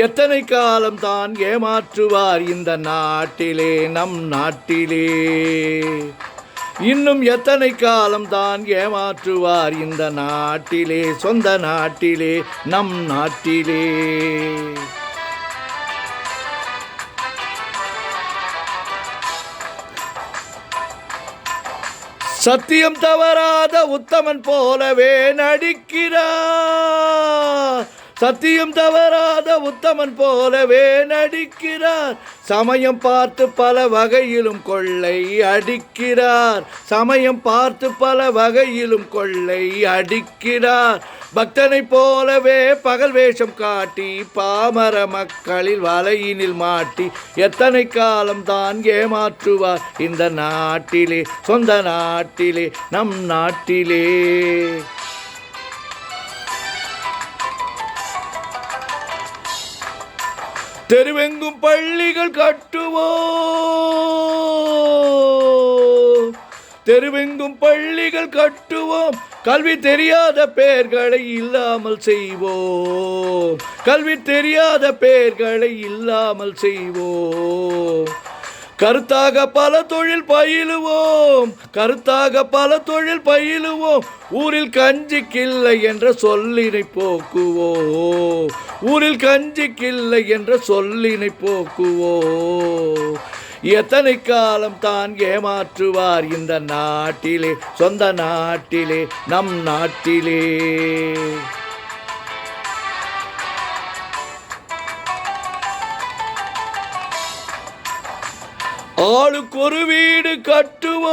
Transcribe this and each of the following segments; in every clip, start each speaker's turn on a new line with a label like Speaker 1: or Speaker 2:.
Speaker 1: எத்தனை காலம் தான் ஏமாற்றுவார் இந்த நாட்டிலே, நம் நாட்டிலே? இன்னும் எத்தனை காலம் தான் ஏமாற்றுவார் இந்த நாட்டிலே, சொந்த நாட்டிலே, நம் நாட்டிலே? சத்தியம் தவறாத உத்தமன் போலவே நடிக்கிறார். சத்தியம் தவறாத உத்தமன் போலவே நடிக்கிறார். சமயம் பார்த்து பல வகையிலும் கொள்ளை அடிக்கிறார். சமயம் பார்த்து பல வகையிலும் கொள்ளை அடிக்கிறார். பக்தனை போலவே பகல் வேஷம் காட்டி பாமர மக்களில் வலையினில் மாட்டி எத்தனை காலம் தான் ஏமாற்றுவார் இந்த நாட்டிலே, சொந்த நாட்டிலே, நம் நாட்டிலே? தெருவெங்கும் பள்ளிகள் கட்டுவோம், தெருவெங்கும் பள்ளிகள் கட்டுவோம். கல்வி தெரியாத பெயர்களை இல்லாமல் செய்வோம். கல்வி தெரியாத பெயர்களை இல்லாமல் செய்வோம். கருத்தாக பல தொழில் பயிலுவோம். கருத்தாக பல தொழில் பயிலுவோம். ஊரில் கஞ்சிக்கில்லை என்ற சொல்லினை போக்குவோம். ஊரில் கஞ்சிக்கில்லை என்ற சொல்லினை போக்குவோம். எத்தனை காலம் தான் ஏமாற்றுவார் இந்த நாட்டிலே, சொந்த நாட்டிலே, நம் நாட்டிலே? ஆளுக்கு ஒரு வீடு கட்டுவோம்.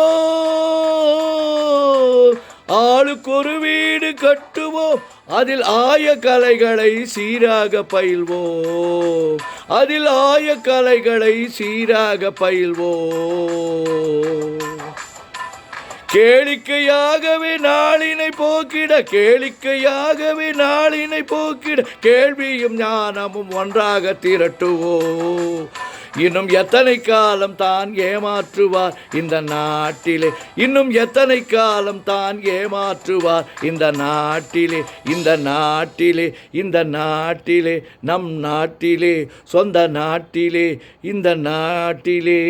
Speaker 1: ஆளுக்கு ஒரு வீடு கட்டுவோம். அதில் ஆய கலைகளை சீராக பயில்வோம். அதில் ஆய கலைகளை சீராக பயில்வோம். கேளிக்கையாகவே நாளினை போக்கிட, கேளிக்கையாகவே நாளினை போக்கிட கேள்வியும் ஞானமும் ஒன்றாக திரட்டுவோம். இன்னும் எத்தனை காலம் தான் ஏமாற்றுவார் இந்த நாட்டிலே? இன்னும் எத்தனை காலம் தான் ஏமாற்றுவார் இந்த நாட்டிலே, இந்த நாட்டிலே, இந்த நாட்டிலே, நம் நாட்டிலே, சொந்த நாட்டிலே, இந்த நாட்டிலே?